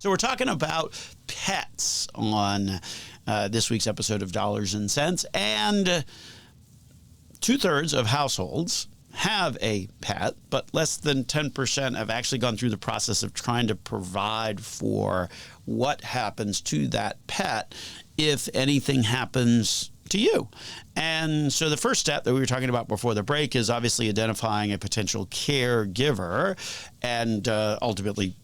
So we're talking about pets on this week's episode of Dollars and Cents, and 2/3 of households have a pet, but less than 10% have actually gone through the process of trying to provide for what happens to that pet if anything happens to you. And so the first step that we were talking about before the break is obviously identifying a potential caregiver and ultimately,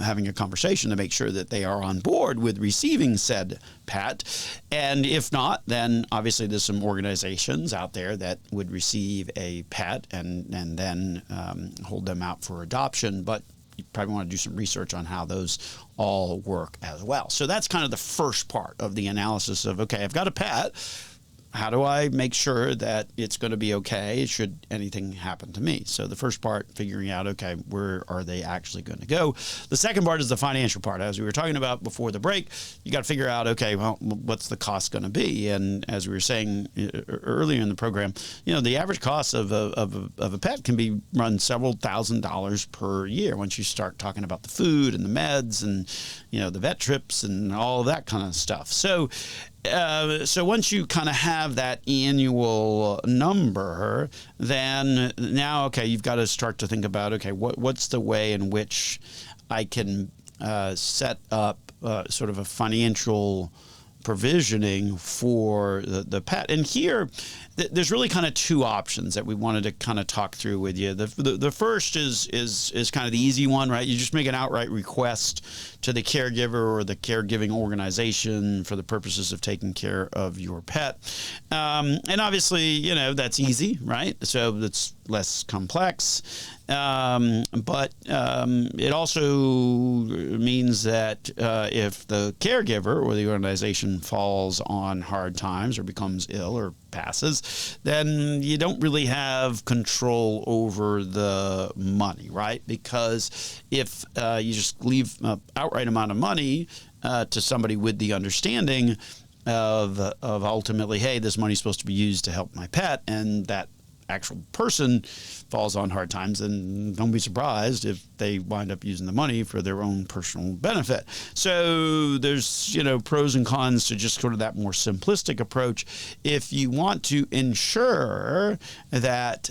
having a conversation to make sure that they are on board with receiving said pet. And if not, then obviously there's some organizations out there that would receive a pet and then hold them out for adoption. But you probably want to do some research on how those all work as well. So that's kind of the first part of the analysis of, okay, I've got a pet. How do I make sure that it's going to be okay should anything happen to me? So the first part, figuring out, okay, where are they actually going to go? The second part is the financial part. As we were talking about before the break, you got to figure out, okay, well, what's the cost going to be? And as we were saying earlier in the program, the average cost of a pet can be run several $1,000s per year once you start talking about the food and the meds and, the vet trips and all of that kind of stuff. So once you kind of have that annual number, then now, okay, you've got to start to think about, okay, what's the way in which I can set up sort of a financial provisioning for the pet. And here, there's really kind of two options that we wanted to kind of talk through with you. The first is kind of the easy one, right? You just make an outright request to the caregiver or the caregiving organization for the purposes of taking care of your pet. And obviously, that's easy, right? So it's less complex. But it also means that if the caregiver or the organization falls on hard times or becomes ill or passes, then you don't really have control over the money, right? Because if you just leave an outright amount of money to somebody with the understanding of ultimately, hey, this money's supposed to be used to help my pet, and that actual person falls on hard times, and don't be surprised if they wind up using the money for their own personal benefit. So there's, pros and cons to just sort of that more simplistic approach. If you want to ensure that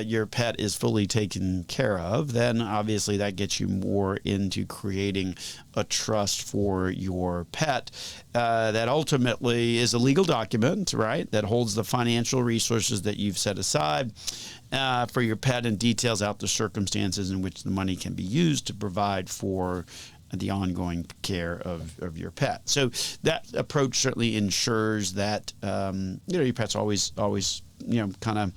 your pet is fully taken care of, then obviously that gets you more into creating a trust for your pet that ultimately is a legal document, right, that holds the financial resources that you've set aside for your pet and details out the circumstances in which the money can be used to provide for the ongoing care of your pet. So that approach certainly ensures that your pet's always kind of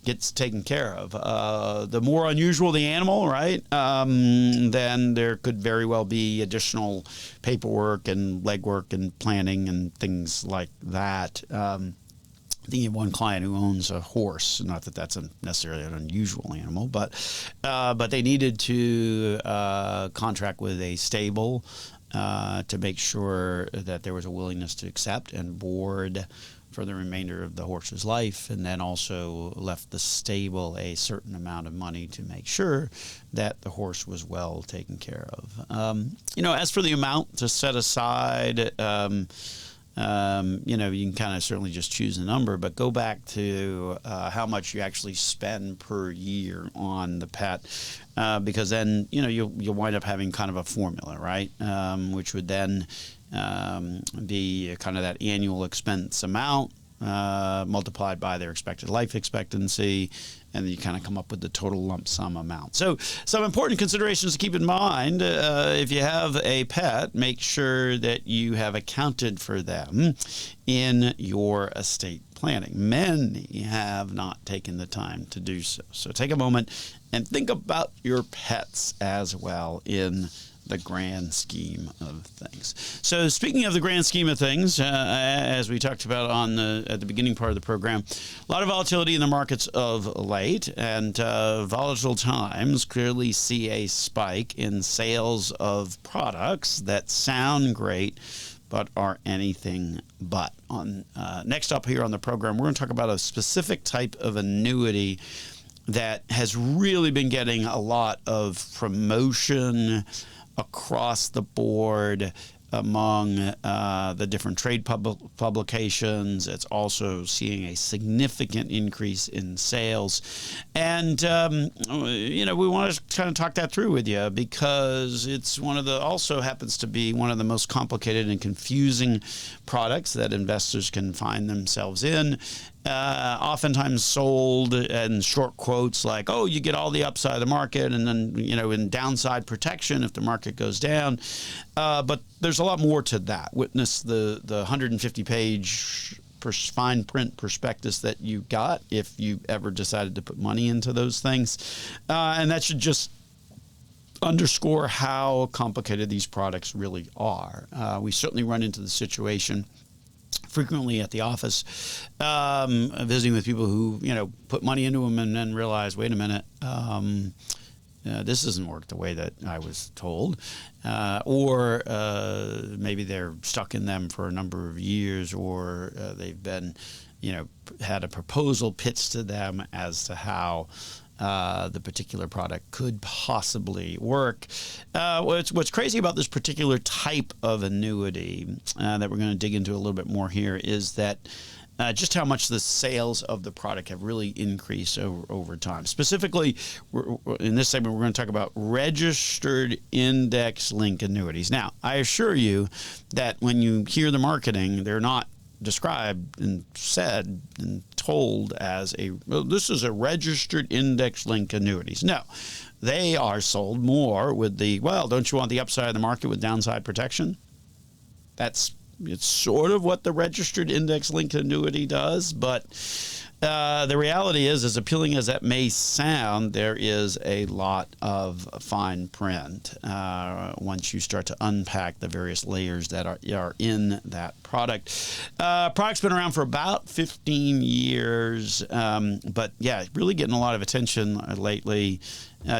gets taken care of. The more unusual the animal, right, then there could very well be additional paperwork and legwork and planning and things like that. I think you have one client who owns a horse. Not that that's necessarily an unusual animal, but they needed to contract with a stable to make sure that there was a willingness to accept and board for the remainder of the horse's life, and then also left the stable a certain amount of money to make sure that the horse was well taken care of. As for the amount to set aside, you can kind of certainly just choose a number, but go back to how much you actually spend per year on the pet, because then you'll wind up having kind of a formula, right? Which would then be kind of that annual expense amount multiplied by their expected life expectancy, and then you kind of come up with the total lump sum amount. So some important considerations to keep in mind. If you have a pet, make sure that you have accounted for them in your estate planning. Many have not taken the time to do so. So take a moment and think about your pets as well in the grand scheme of things. So speaking of the grand scheme of things, as we talked about at the beginning part of the program, a lot of volatility in the markets of late, and volatile times clearly see a spike in sales of products that sound great but are anything but. Next up here on the program, we're going to talk about a specific type of annuity that has really been getting a lot of promotion across the board among the different trade publications. It's also seeing a significant increase in sales. And, we want to kind of talk that through with you, because it's also happens to be one of the most complicated and confusing products that investors can find themselves in. Oftentimes sold in short quotes like, oh, you get all the upside of the market, and then, in downside protection if the market goes down. But there's a lot more to that. Witness the 150-page fine print prospectus that you got if you ever decided to put money into those things. And that should just underscore how complicated these products really are. We certainly run into the situation frequently at the office, visiting with people who, put money into them and then realize, wait a minute, this doesn't work the way that I was told. Or maybe they're stuck in them for a number of years, or they've been, had a proposal pitched to them as to how the particular product could possibly work. What's crazy about this particular type of annuity that we're going to dig into a little bit more here is that just how much the sales of the product have really increased over time. Specifically, in this segment, we're going to talk about registered index-linked annuities. Now, I assure you that when you hear the marketing, they're not described and said and told as this is a registered index-linked annuities. No, they are sold more with don't you want the upside of the market with downside protection? It's sort of what the registered index-linked annuity does, but the reality is, as appealing as that may sound, there is a lot of fine print once you start to unpack the various layers that are in that product. Product's been around for about 15 years, but yeah, really getting a lot of attention lately.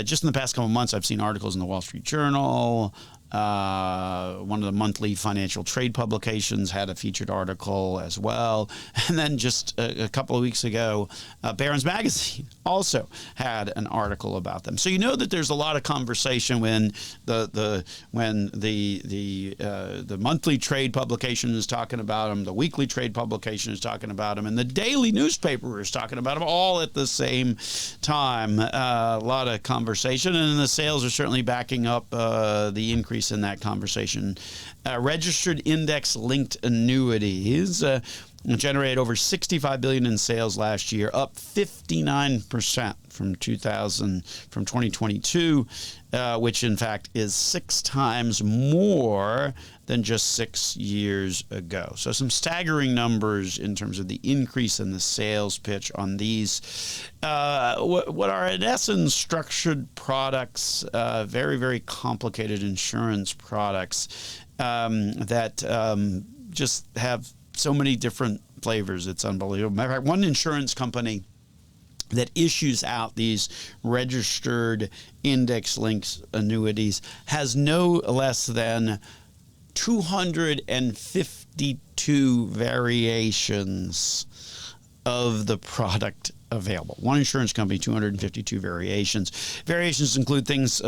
Just in the past couple of months, I've seen articles in the Wall Street Journal. One of the monthly financial trade publications had a featured article as well. And then just a couple of weeks ago, Barron's Magazine also had an article about them. So that there's a lot of conversation when the monthly trade publication is talking about them, the weekly trade publication is talking about them, and the daily newspaper is talking about them all at the same time. A lot of conversation, and the sales are certainly backing up the increase in that conversation. Registered index-linked annuities generated over $65 billion in sales last year, up 59% from 2022, which in fact is 6 times more than just 6 years ago. So some staggering numbers in terms of the increase in the sales pitch on these. What are in essence structured products, very, very complicated insurance products that just have so many different flavors. It's unbelievable. Matter of fact, one insurance company that issues out these registered index-linked annuities has no less than 252 variations of the product available. One insurance company, 252 variations. Variations include things